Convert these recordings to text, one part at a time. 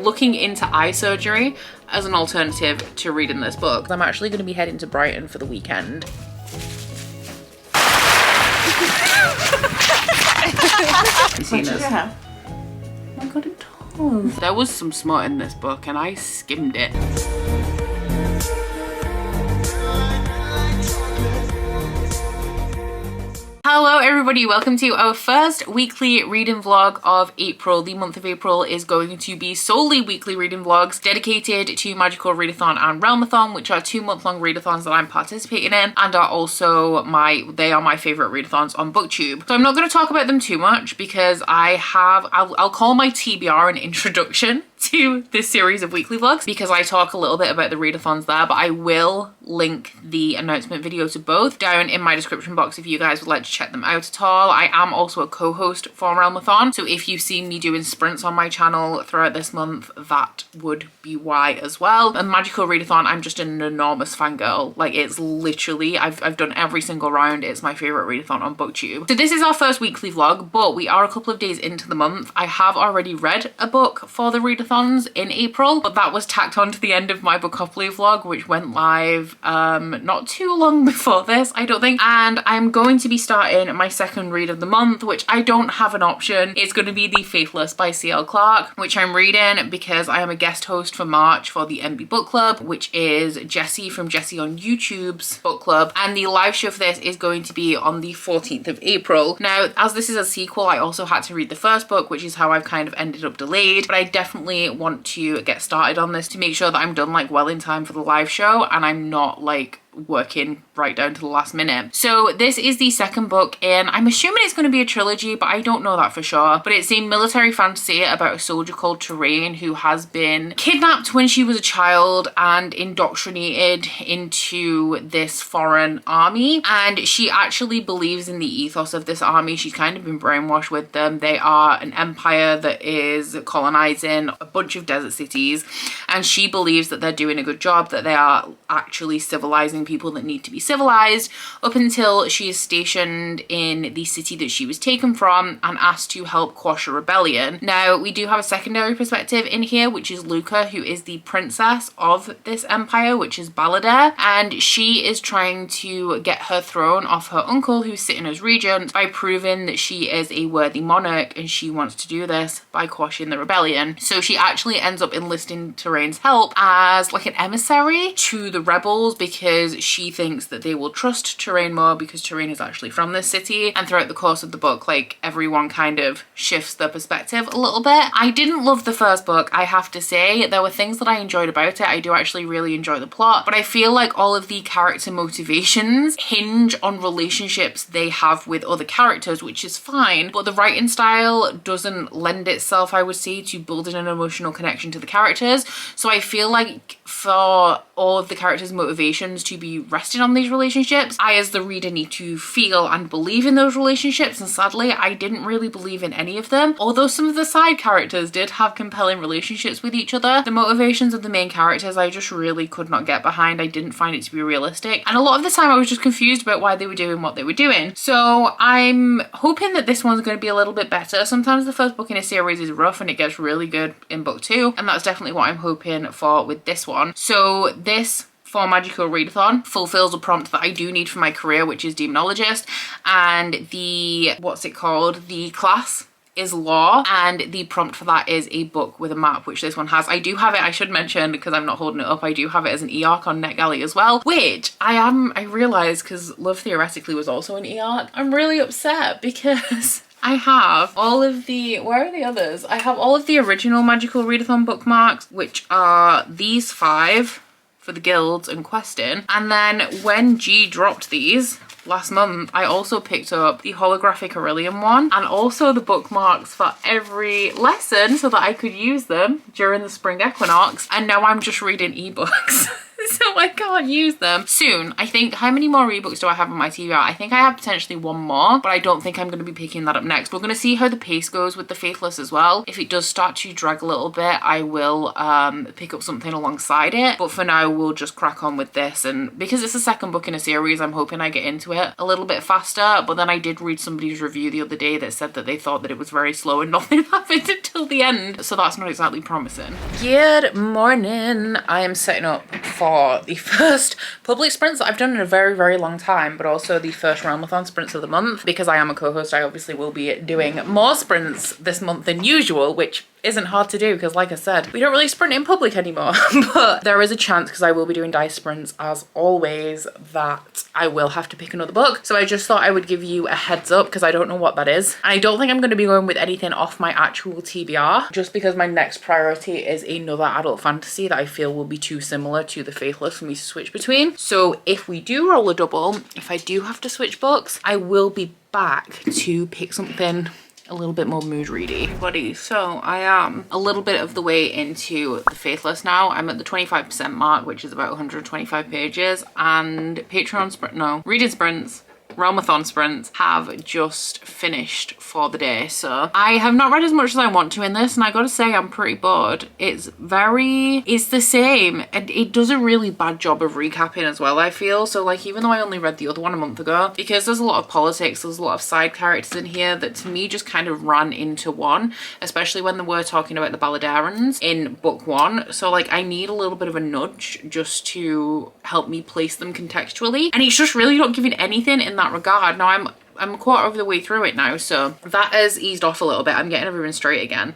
I'm looking into eye surgery as an alternative to reading this book. I'm actually going to be heading to Brighton for the weekend. Oh my god, it does. There was some smut in this book and I skimmed it. Hello everybody, welcome to our first weekly reading vlog of April. The month of April is going to be solely weekly reading vlogs dedicated to Magical Readathon and Realmathon, which are 2 month-long readathons that I'm participating in and are also my favorite readathons on BookTube. So I'm not going to talk about them too much because I'll call my TBR an introduction to this series of weekly vlogs because I talk a little bit about the readathons there, but I will link the announcement video to both down in my description box if you guys would like to check them out at all. I am also a co-host for Realmathon, so if you've seen me doing sprints on my channel throughout this month, that would be why as well. And Magical Readathon, I'm just an enormous fangirl. Like, it's literally, I've done every single round. It's my favorite readathon on BookTube. So this is our first weekly vlog, but we are a couple of days into the month. I have already read a book for the readathons in April, but that was tacked on to the end of my Bookopoly vlog, which went live not too long before this, I don't think. And I'm going to be starting my second read of the month, which I don't have an option. It's going to be The Faithless by C.L. Clarke, which I'm reading because I am a guest host for March for the Enby Book Club, which is Jessie from Jessie on YouTube's book club. And the live show for this is going to be on the 14th of April. Now, as this is a sequel, I also had to read the first book, which is how I've kind of ended up delayed, but I definitely want to get started on this to make sure that I'm done like well in time for the live show and I'm not like working right down to the last minute. So this is the second book in, I'm assuming it's going to be a trilogy, but I don't know that for sure. But it's a military fantasy about a soldier called Terrain who has been kidnapped when she was a child and indoctrinated into this foreign army. And she actually believes in the ethos of this army. She's kind of been brainwashed with them. They are an empire that is colonizing a bunch of desert cities, and she believes that they're doing a good job, that they are actually civilizing people that need to be civilized, up until she is stationed in the city that she was taken from and asked to help quash a rebellion. Now, we do have a secondary perspective in here, which is Luca, who is the princess of this empire, which is Ballader, and she is trying to get her throne off her uncle, who's sitting as regent, by proving that she is a worthy monarch, and she wants to do this by quashing the rebellion. So she actually ends up enlisting Terrain's help as like an emissary to the rebels because she thinks that they will trust Terrain more because Terrain is actually from this city. And throughout the course of the book, like, everyone kind of shifts their perspective a little bit. I didn't love the first book, I have to say. There were things that I enjoyed about it. I do actually really enjoy the plot, but I feel like all of the character motivations hinge on relationships they have with other characters, which is fine, but the writing style doesn't lend itself, I would say, to building an emotional connection to the characters. So I feel like for all of the characters' motivations to be rested on these relationships, I as the reader need to feel and believe in those relationships, and sadly I didn't really believe in any of them. Although some of the side characters did have compelling relationships with each other, the motivations of the main characters I just really could not get behind. I didn't find it to be realistic, and a lot of the time I was just confused about why they were doing what they were doing. So I'm hoping that this one's going to be a little bit better. Sometimes the first book in a series is rough and it gets really good in book 2, and that's definitely what I'm hoping for with this one. So this for Magical Readathon fulfills a prompt that I do need for my career, which is demonologist, and the, what's it called, the class is law, and the prompt for that is a book with a map, which this one has. I do have it, I should mention, because I'm not holding it up, I do have it as an e-arc on NetGalley as well, which I realised, because Love Theoretically was also an e-arc. I'm really upset because I have all of the, where are the others? I have all of the original Magical Readathon bookmarks, which are these 5 for the guilds and questing. And then when G dropped these last month, I also picked up the holographic Aurelian one and also the bookmarks for every lesson so that I could use them during the spring equinox. And now I'm just reading ebooks. So I can't use them. Soon, I think, how many more ebooks do I have on my TBR? I think I have potentially one more, but I don't think I'm going to be picking that up next. We're going to see how the pace goes with the Faithless as well. If it does start to drag a little bit, I will pick up something alongside it. But for now, we'll just crack on with this. And because it's the second book in a series, I'm hoping I get into it a little bit faster. But then I did read somebody's review the other day that said that they thought that it was very slow and nothing happened until the end. So that's not exactly promising. Good morning. I am setting up for the first public sprints that I've done in a very, very long time, but also the first Realmathon sprints of the month. Because I am a co-host, I obviously will be doing more sprints this month than usual, which isn't hard to do because, like I said, we don't really sprint in public anymore. But there is a chance, because I will be doing dice sprints as always, that I will have to pick another book. So I just thought I would give you a heads up because I don't know what that is. And I don't think I'm going to be going with anything off my actual TBR, just because my next priority is another adult fantasy that I feel will be too similar to the Faithless for me to switch between. So if we do roll a double, if I do have to switch books, I will be back to pick something a little bit more mood ready. Buddy, so I am a little bit of the way into the Faithless now. I'm at the 25% mark, which is about 125 pages, and reading sprints, Realmathon sprints have just finished for the day. So I have not read as much as I want to in this, and I gotta say I'm pretty bored. It's the same, and it does a really bad job of recapping as well, I feel. So like, even though I only read the other one a month ago, because there's a lot of politics, there's a lot of side characters in here that to me just kind of ran into one, especially when they were talking about the Balladarans in book one. So like, I need a little bit of a nudge just to help me place them contextually, and it's just really not giving anything in that regard. Now I'm a quarter of the way through it now, so that has eased off a little bit. I'm getting everything straight again.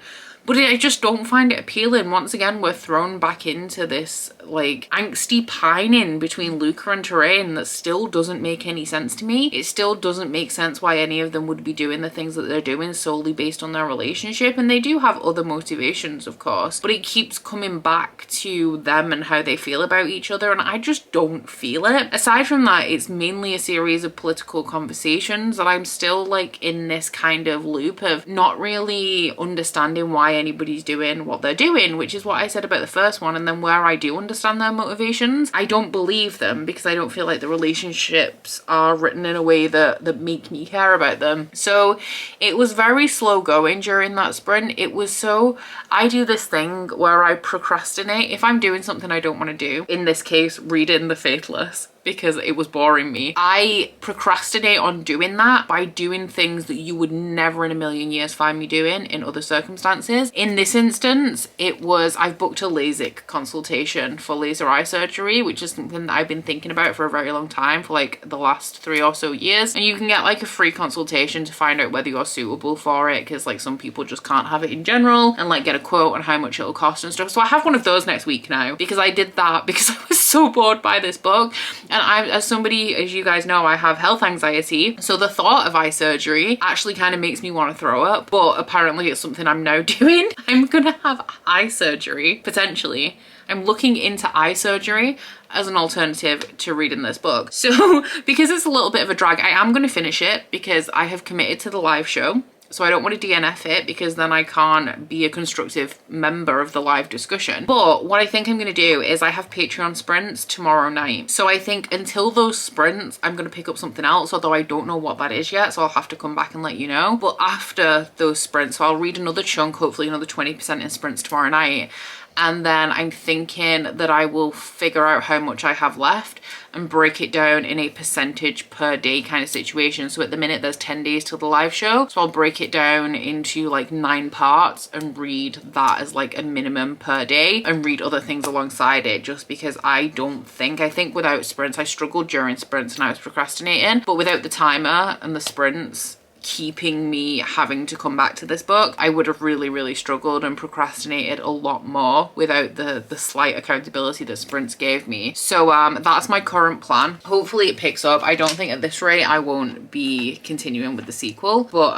But I just don't find it appealing. Once again, we're thrown back into this like angsty pining between Luca and Terrain that still doesn't make any sense to me. It still doesn't make sense why any of them would be doing the things that they're doing solely based on their relationship. And they do have other motivations, of course, but it keeps coming back to them and how they feel about each other, and I just don't feel it. Aside from that, it's mainly a series of political conversations that I'm still like in this kind of loop of not really understanding why anybody's doing what they're doing, which is what I said about the first one. And then where I do understand their motivations, I don't believe them because I don't feel like the relationships are written in a way that make me care about them. So it was very slow going during that sprint. I do this thing where I procrastinate. If I'm doing something I don't want to do, in this case reading the Faithless, because it was boring me, I procrastinate on doing that by doing things that you would never in a million years find me doing in other circumstances. In this instance, I've booked a LASIK consultation for laser eye surgery, which is something that I've been thinking about for a very long time, for like the last 3 or so years. And you can get like a free consultation to find out whether you're suitable for it, because like some people just can't have it in general, and like get a quote on how much it'll cost and stuff. So I have one of those next week now, because I did that because I was so bored by this book. And as somebody, as you guys know, I have health anxiety. So the thought of eye surgery actually kind of makes me want to throw up. But apparently it's something I'm now doing. I'm going to have eye surgery, potentially. I'm looking into eye surgery as an alternative to reading this book. So because it's a little bit of a drag, I am going to finish it because I have committed to the live show. So I don't want to DNF it because then I can't be a constructive member of the live discussion. But what I think I'm going to do is I have Patreon sprints tomorrow night. So I think until those sprints, I'm going to pick up something else, although I don't know what that is yet. So I'll have to come back and let you know. But after those sprints, so I'll read another chunk, hopefully another 20% in sprints tomorrow night. And then I'm thinking that I will figure out how much I have left and break it down in a percentage per day kind of situation. So at the minute there's 10 days till the live show. So I'll break it down into like 9 parts and read that as like a minimum per day and read other things alongside it, just because I think without sprints, I struggled during sprints and I was procrastinating, but without the timer and the sprints keeping me having to come back to this book, I would have really struggled and procrastinated a lot more without the slight accountability that sprints gave me. So that's my current plan. Hopefully it picks up. I don't think at this rate I won't be continuing with the sequel, but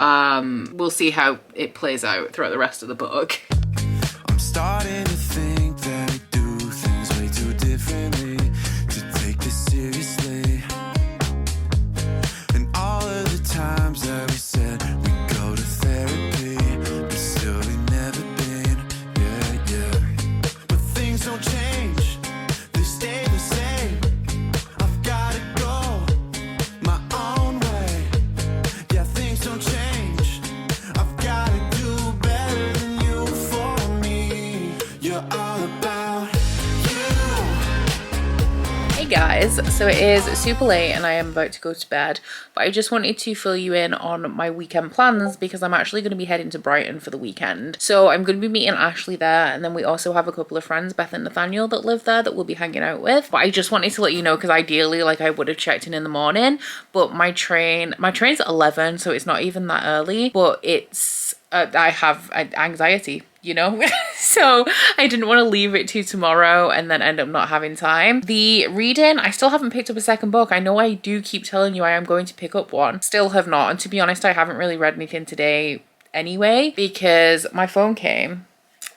we'll see how it plays out throughout the rest of the book. I'm starting to think that we do things way too differently to take this seriously. And all of the times that we said we go to therapy, but still we never been, yeah. But things don't change, they stay the same. you're all about Hey guys, so it is super late and I am about to go to bed, but I just wanted to fill you in on my weekend plans because I'm actually going to be heading to Brighton for the weekend. So I'm going to be meeting Ashley there, and then we also have a couple of friends, Beth and Nathaniel, that live there that we'll be hanging out with. But I just wanted to let you know because ideally, like, I would have checked in the morning, but my train's at 11, so it's not even that early, but it's I have anxiety, you know. So I didn't want to leave it to tomorrow and then end up not having time. The reading, I still haven't picked up a second book. I know I do keep telling you I am going to pick up one, still have not. And to be honest, I haven't really read anything today anyway because my phone came.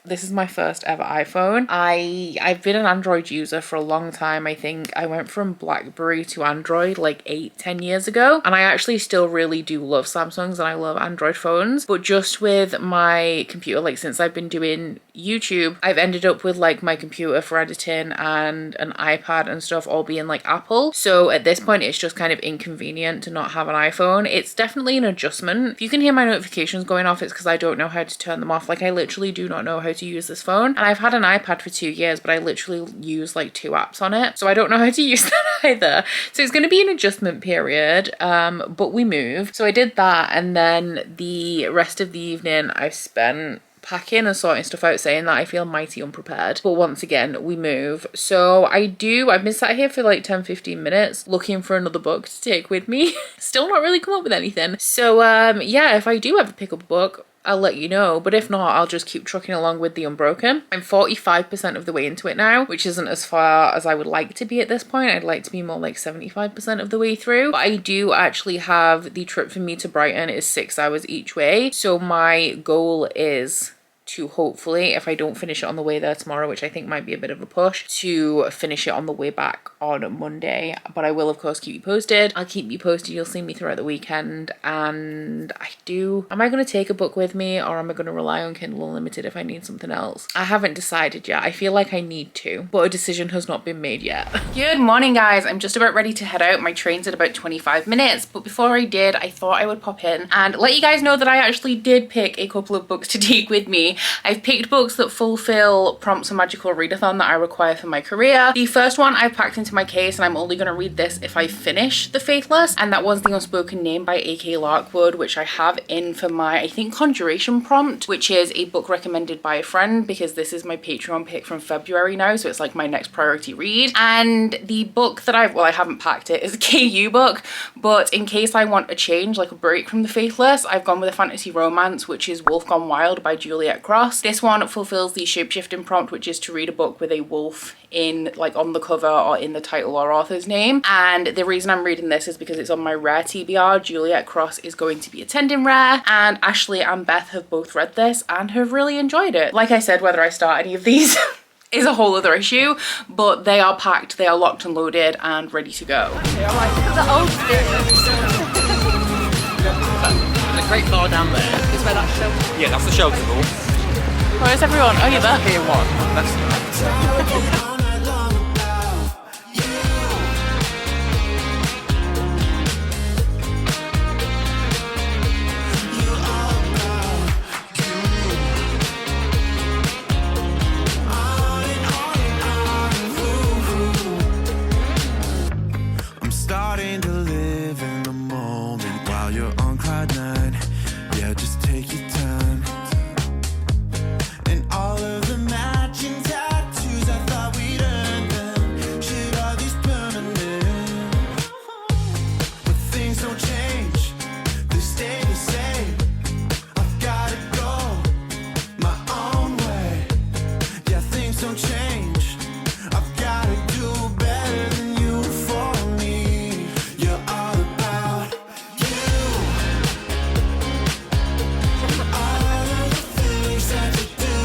This is my first ever iPhone. I've been an Android user for a long time. I think I went from BlackBerry to Android like 8-10 years ago. And I actually still really do love Samsungs and I love Android phones. But just with my computer, like since I've been doing YouTube, I've ended up with like my computer for editing and an iPad and stuff all being like Apple. So at this point, it's just kind of inconvenient to not have an iPhone. It's definitely an adjustment. If you can hear my notifications going off, it's because I don't know how to turn them off. Like I literally do not know how to use this phone, and I've had an iPad for 2 years, but I literally use like 2 apps on it, so I don't know how to use that either. So it's going to be an adjustment period, but we moved, so I did that, and then the rest of the evening I spent packing and sorting stuff out, saying that I feel mighty unprepared. But once again, we move. So I've been sat here for like 10-15 minutes looking for another book to take with me. Still not really come up with anything. So yeah, if I do ever pick up a book, I'll let you know, but if not, I'll just keep trucking along with The Unbroken. I'm 45% of the way into it now, which isn't as far as I would like to be at this point. I'd like to be more like 75% of the way through. But I do actually have the trip for me to Brighton is 6 hours each way. So my goal is to hopefully, if I don't finish it on the way there tomorrow, which I think might be a bit of a push, to finish it on the way back on Monday. But I will of course keep you posted. I'll keep you posted. You'll see me throughout the weekend. And am I going to take a book with me, or am I going to rely on Kindle Unlimited if I need something else? I haven't decided yet. I feel like I need to, but a decision has not been made yet. Good morning guys, I'm just about ready to head out. My train's in about 25 minutes, but before I did, I thought I would pop in and let you guys know that I actually did pick a couple of books to take with me. I've picked books that fulfill prompts on Magical Readathon that I require for my career. The first one I've packed into my case, and I'm only going to read this if I finish The Faithless, and that was The Unspoken Name by A.K. Larkwood, which I have in for my, I think, Conjuration prompt, which is a book recommended by a friend because this is my Patreon pick from February now, so it's like my next priority read. And the book that I haven't packed it, is a KU book, but in case I want a change, like a break from The Faithless, I've gone with a fantasy romance, which is Wolf Gone Wild by Juliet Cross. This one fulfills the shapeshifting prompt, which is to read a book with a wolf in, like, on the cover or in the title or author's name. And the reason I'm reading this is because it's on my Rare TBR. Juliet Cross is going to be attending Rare, and Ashley and Beth have both read this and have really enjoyed it. Like I said, whether I start any of these is a whole other issue, but they are packed, they are locked and loaded and ready to go. The old There's a great bar down there. is where that show. Yeah, that's the shelter hall. Where's everyone? Oh, you're there. Here one. That's I'm starting to live in the moment while you're on cloud 9. Yeah, just take your time. And all of the matching tattoos, I thought we'd earned them. Shit, are these permanent? But things don't change, they stay the same. I've gotta go my own way. Yeah, things don't change, I've gotta do better than you for me. You're all about you. All of the things that you do,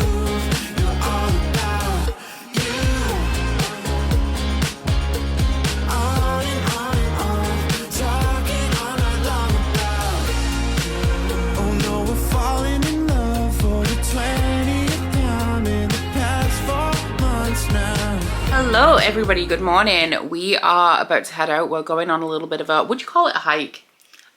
you're all about you. On and on, talking all night long about. Oh no, we're falling in love for the 20th time in the past 4 months now. Hello everybody, good morning. We are about to head out. We're going on a little bit of a, would you call it a hike?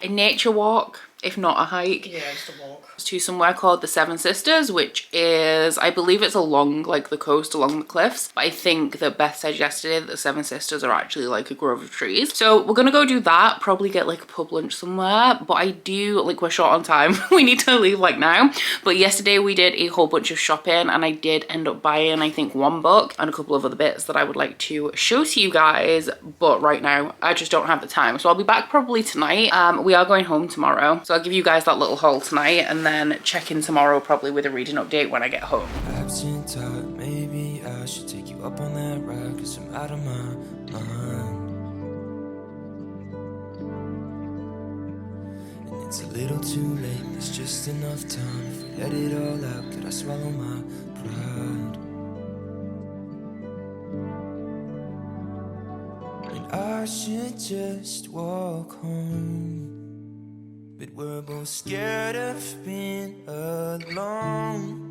A nature walk? if not a hike. Yeah, just a walk. To somewhere called the Seven Sisters, which is, I believe it's along like the coast, along the cliffs. But I think that Beth said yesterday that the Seven Sisters are actually like a grove of trees. So we're gonna go do that, probably get like a pub lunch somewhere. But I do, like, we're short on time. We need to leave like now. But yesterday we did a whole bunch of shopping and I did end up buying, I think, one book and a couple of other bits that I would like to show to you guys. But right now I just don't have the time. So I'll be back probably tonight. We are going home tomorrow. So I'll give you guys that little haul tonight and then check in tomorrow probably with a reading update when I get home. Absent thought, maybe I should take you up on that ride, 'cause I'm out of my mind. And it's a little too late, there's just enough time. If we let it all out, could I swallow my pride? And I should just walk home, but we're both scared of being alone.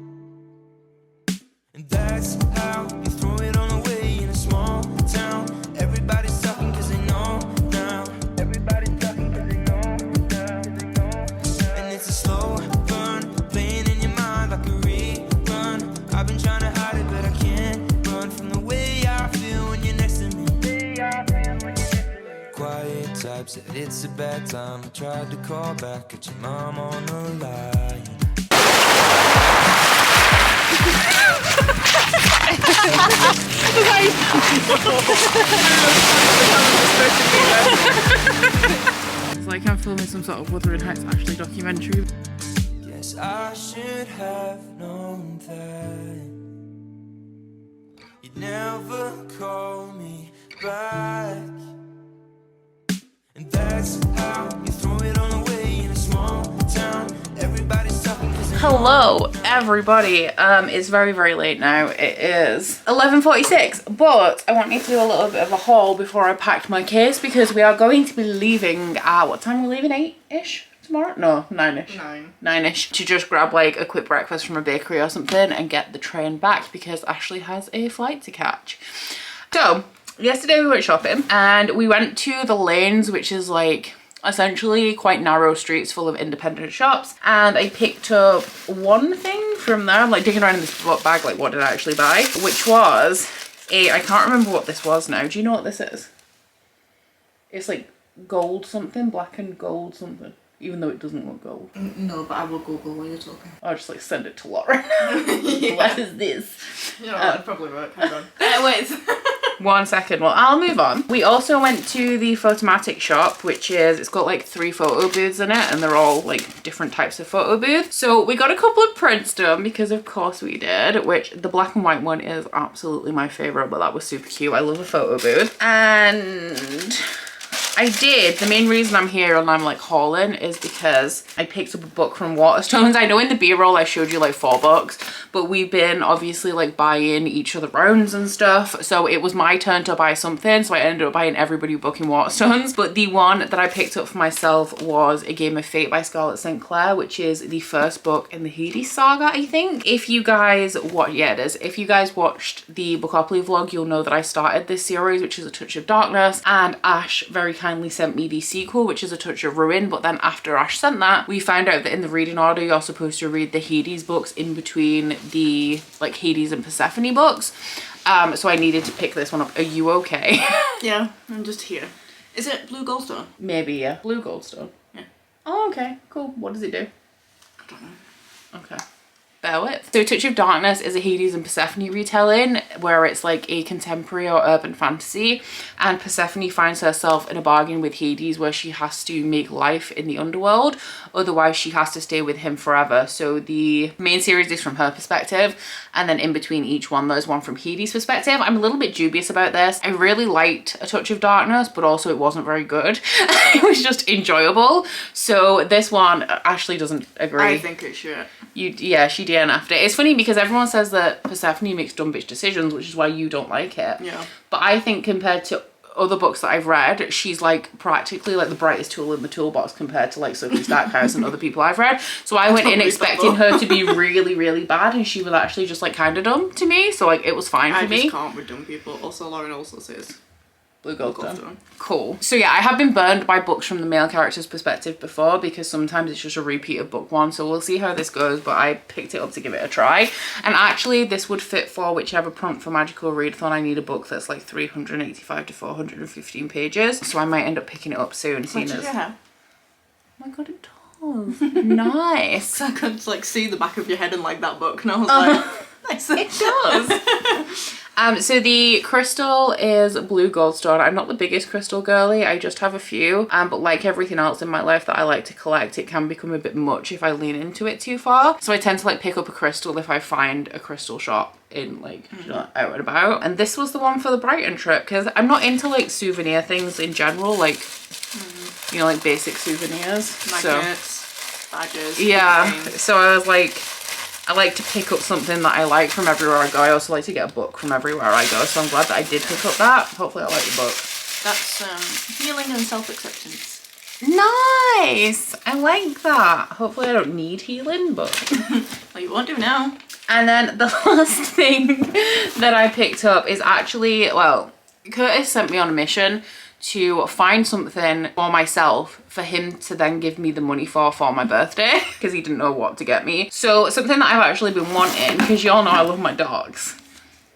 And that's how you throw it all away in a small town. Everybody's talking 'cause they know now. Everybody's talking 'cause they know now. And it's a slow burn, playing in your mind like a rerun. I've been trying to hide it, but I can't run from the way I feel when you're next to me. Quiet type said it's a bad time. I tried to call back, got your mom on the line. It's like I'm filming some sort of Wuthering Heights actually documentary. Guess I should have known that you'd never call me back. And that's how you throw it all away in a small town. Everybody's talking 'cause they Hello everybody, it's very late now. It is 11:46, but I want you to do a little bit of a haul before I pack my case because we are going to be leaving at, what time are we leaving, 8-ish tomorrow? No, 9-ish. 9-ish, to just grab like a quick breakfast from a bakery or something and get the train back because Ashley has a flight to catch. So yesterday we went shopping and we went to the Lanes, which is like essentially quite narrow streets full of independent shops, and I picked up one thing from there. I'm like digging around in this book bag, like what did I actually buy, which was I can't remember what this was now. Do you know what this is? It's like gold something, black and gold something, even though it doesn't look gold. No, but I will Google while you're talking. I'll just like send it to Laura. Yeah. What is this? You know, that'd probably work. Hang on. Wait. 1 second. Well, I'll move on. We also went to the Photomatic shop, which is, it's got like 3 photo booths in it and they're all like different types of photo booths. So we got a couple of prints done because of course we did, which the black and white one is absolutely my favorite, but that was super cute. I love a photo booth. And I did. The main reason I'm here and I'm like hauling is because I picked up a book from Waterstones. I know in the B-roll I showed you like 4 books, but we've been obviously like buying each other rounds and stuff. So it was my turn to buy something. So I ended up buying everybody a book in Waterstones. But the one that I picked up for myself was A Game of Fate by Scarlett St. Clair, which is the first book in the Hades saga, I think. If you guys, if you guys watched the Bookopoly vlog, you'll know that I started this series, which is A Touch of Darkness, and Ash very kindly sent me the sequel, which is A Touch of Ruin. But then after Ash sent that, we found out that in the reading order you're supposed to read the Hades books in between the like Hades and Persephone books. So I needed to pick this one up. Are you okay? Yeah, I'm just here. Is it blue goldstone? Maybe, yeah. Blue goldstone. Yeah. Oh, okay, cool. What does it do? I don't know. Okay. Bear with. So Touch of Darkness is a Hades and Persephone retelling where it's like a contemporary or urban fantasy, and Persephone finds herself in a bargain with Hades where she has to make life in the underworld, otherwise she has to stay with him forever. So the main series is from her perspective, and then in between each one there's one from Hades' perspective. I'm a little bit dubious about this. I really liked A Touch of Darkness, but also it wasn't very good. It was just enjoyable. So this one, Ashley doesn't agree. I think it's shit. Yeah, she DNF'd it. It's funny because everyone says that Persephone makes dumb bitch decisions, which is why you don't like it. Yeah. But I think compared to other books that I've read, she's like practically like the brightest tool in the toolbox compared to like Sophie Stackhouse and other people I've read. So I went in expecting her to be really bad, and she was actually just like kind of dumb to me. So like it was fine for me. I just can't with dumb people. Also, Lauren also says Blue Goldstone. Goldstone. Cool. So yeah, I have been burned by books from the male character's perspective before because sometimes it's just a repeat of book one. So we'll see how this goes, but I picked it up to give it a try. And actually this would fit for whichever prompt for Magical Readathon. I need a book that's like 385 to 415 pages. So I might end up picking it up soon. What did you have? Oh my god, it does. Nice. I could like see the back of your head in like that book and I was like, nice. It does. So the crystal is blue goldstone. I'm not the biggest crystal girly, I just have a few, but like everything else in my life that I like to collect, it can become a bit much if I lean into it too far. So I tend to like pick up a crystal if I find a crystal shop in like you know, out and about. And this was the one for the Brighton trip because I'm not into like souvenir things in general, like you know, like basic souvenirs. Magnets, badges. Yeah, keychains. so I was like, I like to pick up something that I like from everywhere I go. I also like to get a book from everywhere I go. So I'm glad that I did pick up that. Hopefully I like the book. That's healing and self-acceptance. Nice. I like that. Hopefully I don't need healing, but... Well, you won't do now. And then the last thing that I picked up is actually, well, Curtis sent me on a mission to find something for myself for him to then give me the money for my birthday because he didn't know what to get me. So something that I've actually been wanting, because y'all know I love my dogs,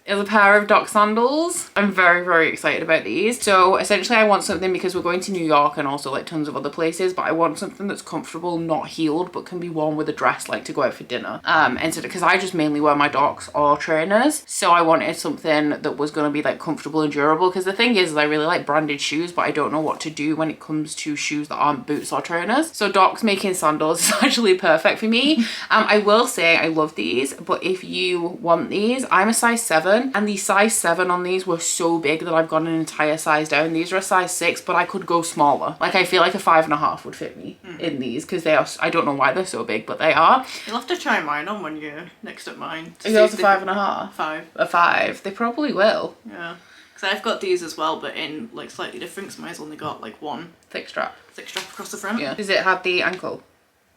is a pair of dock sandals. I'm very, very excited about these. So essentially I want something because we're going to New York and also like tons of other places, but I want something that's comfortable, not heeled, but can be worn with a dress, like to go out for dinner. And so because I just mainly wear my docks or trainers. So I wanted something that was going to be like comfortable and durable, because the thing is I really like branded shoes, but I don't know what to do when it comes to shoes that aren't boots or trainers. So Doc's making sandals is actually perfect for me. I will say I love these, but if you want these, I'm a size 7. And the size 7 on these were so big that I've gone an entire size down. These are a size 6, but I could go smaller. Like I feel like a 5.5 would fit me in these because they are, I don't know why they're so big, but they are. You'll have to try mine on when you're next at mine. Are yours a 5.5? 5. A 5. They probably will. Yeah. Because I've got these as well, but in like slightly different, because mine's only got like one Thick strap. thick strap across the front. Yeah. Does it have the ankle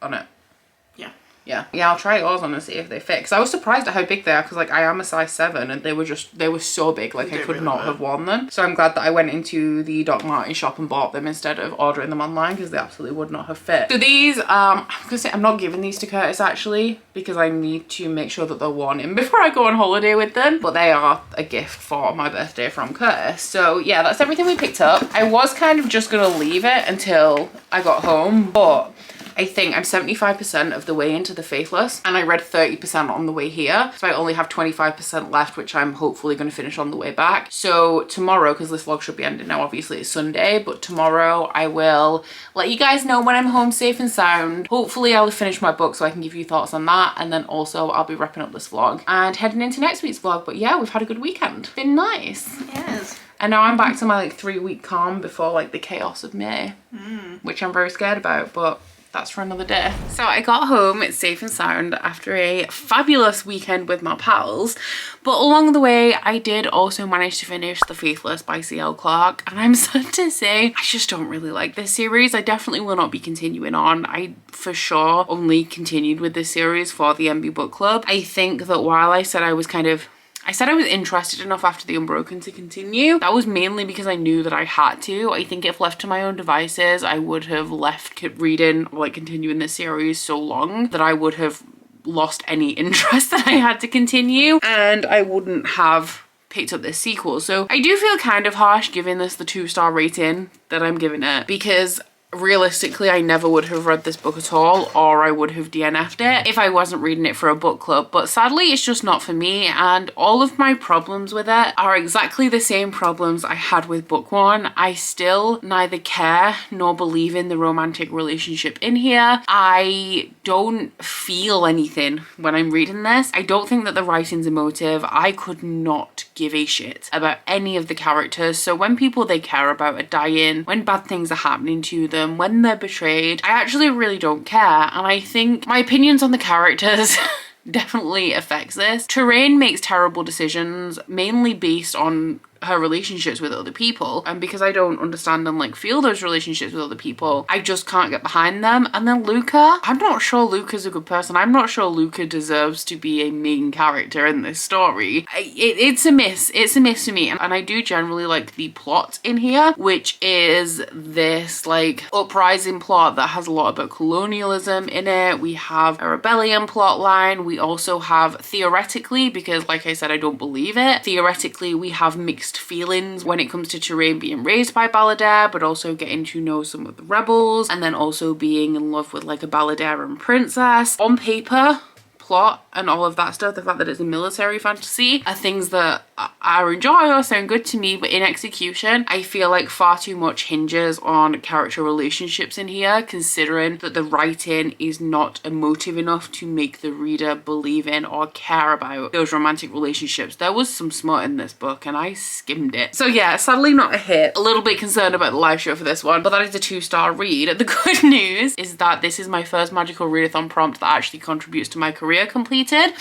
on it? Yeah. Yeah, I'll try yours on and see if they fit. Because I was surprised at how big they are, because like I am a size 7 and they were so big, like I could really not have worn them. So I'm glad that I went into the Doc Martin shop and bought them instead of ordering them online, because they absolutely would not have fit. So these, I'm gonna say I'm not giving these to Curtis actually, because I need to make sure that they're worn in before I go on holiday with them. But they are a gift for my birthday from Curtis. So yeah, that's everything we picked up. I was kind of just gonna leave it until I got home, but I think I'm 75% of the way into the Faithless, and I read 30% on the way here. So I only have 25% left, which I'm hopefully going to finish on the way back. So tomorrow, because this vlog should be ending now, obviously it's Sunday, but tomorrow I will let you guys know when I'm home safe and sound. Hopefully I'll have finished my book so I can give you thoughts on that. And then also I'll be wrapping up this vlog and heading into next week's vlog. But yeah, we've had a good weekend. Been nice. Yes. And now I'm back to my like 3-week calm before like the chaos of May, which I'm very scared about, but that's for another day. So I got home safe and sound after a fabulous weekend with my pals, but along the way I did also manage to finish The Faithless by C.L. Clarke, and I'm sad to say I just don't really like this series. I definitely will not be continuing on. I for sure only continued with this series for the Enby Book Club. I think that while I said I was interested enough after The Unbroken to continue, that was mainly because I knew that I had to. I think if left to my own devices, I would have left reading, like continuing this series so long that I would have lost any interest that I had to continue, and I wouldn't have picked up this sequel. So I do feel kind of harsh giving this the 2-star rating that I'm giving it, because realistically I never would have read this book at all, or I would have DNF'd it if I wasn't reading it for a book club. But sadly it's just not for me, and all of my problems with it are exactly the same problems I had with book 1. I still neither care nor believe in the romantic relationship in here. I don't feel anything when I'm reading this. I don't think that the writing's emotive. I could not give a shit about any of the characters. So when people they care about are dying, when bad things are happening to them, when they're betrayed, I actually really don't care. And I think my opinions on the characters definitely affects this. Terrain makes terrible decisions, mainly based on her relationships with other people, and because I don't understand and like feel those relationships with other people, I just can't get behind them. And then Luca, I'm not sure Luca's a good person. I'm not sure Luca deserves to be a main character in this story. It's a miss. It's a miss for me. And I do generally like the plot in here, which is this like uprising plot that has a lot about colonialism in it. We have a rebellion plot line. We also have, theoretically, because like I said, I don't believe it, theoretically we have mixed feelings when it comes to Tyrion being raised by Balladeer, but also getting to know some of the rebels, and then also being in love with like a Balladeeran princess. On paper, plot and all of that stuff, the fact that it's a military fantasy, are things that I enjoy or sound good to me, but in execution I feel like far too much hinges on character relationships in here, considering that the writing is not emotive enough to make the reader believe in or care about those romantic relationships. There was some smut in this book and I skimmed it. So yeah, sadly not a hit. A little bit concerned about the live show for this one, but that is a 2-star read. The good news is that this is my first Magical Readathon prompt that actually contributes to my career completed,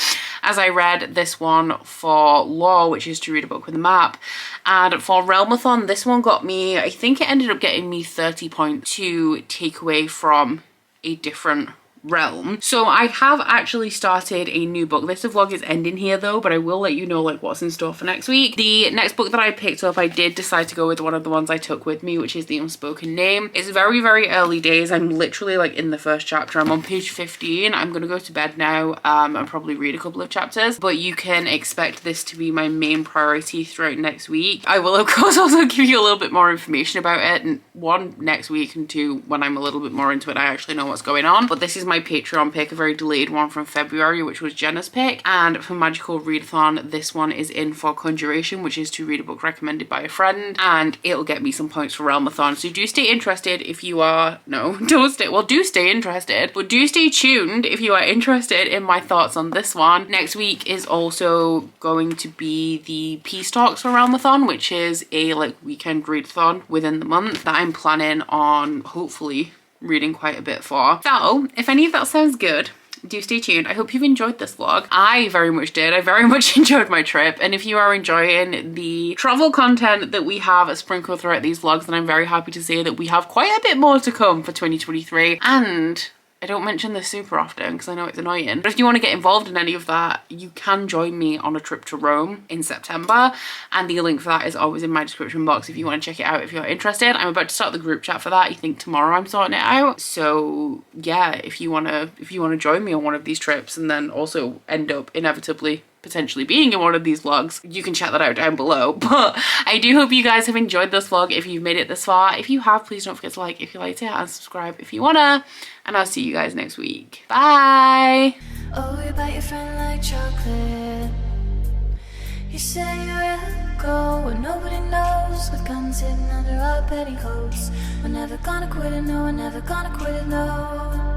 as I read this one for law, which is to read a book with a map, and for Realmathon this one got me, I think it ended up getting me 30 points to take away from a different realm. So I have actually started a new book. This vlog is ending here though, but I will let you know like what's in store for next week. The next book that I picked up, I did decide to go with one of the ones I took with me, which is The Unspoken Name. It's very, very early days. I'm literally like in the first chapter. I'm on page 15. I'm gonna go to bed now and probably read a couple of chapters, but you can expect this to be my main priority throughout next week. I will of course also give you a little bit more information about it, and one, next week, and two, when I'm a little bit more into it, I actually know what's going on. But this is my Patreon pick, a very delayed one from February, which was Jenna's pick. And for Magical Readathon, this one is in for Conjuration, which is to read a book recommended by a friend, and it'll get me some points for Realmathon. So do stay interested if you are, no, don't stay, well, do stay interested, but do stay tuned if you are interested in my thoughts on this one. Next week is also going to be the Peace Talks for Realmathon, which is a like weekend readathon within the month that I'm planning on hopefully reading quite a bit for. So if any of that sounds good, do stay tuned. I hope you've enjoyed this vlog. I very much did. I very much enjoyed my trip, and if you are enjoying the travel content that we have sprinkled throughout these vlogs, then I'm very happy to say that we have quite a bit more to come for 2023. And I don't mention this super often because I know it's annoying, but if you want to get involved in any of that, you can join me on a trip to Rome in September, and the link for that is always in my description box if you want to check it out if you're interested. I'm about to start the group chat for that. I think tomorrow I'm sorting it out. So yeah, if you want to join me on one of these trips and then also end up inevitably potentially being in one of these vlogs, you can check that out down below. But I do hope you guys have enjoyed this vlog if you've made it this far. If you have, please don't forget to like if you liked it and subscribe if you wanna, and I'll see you guys next week. Bye. Oh, you bite your friend like chocolate. You say you'll go where nobody knows, with guns hidden under our petticoats. We're never gonna quit it, no, we're never gonna quit it, no.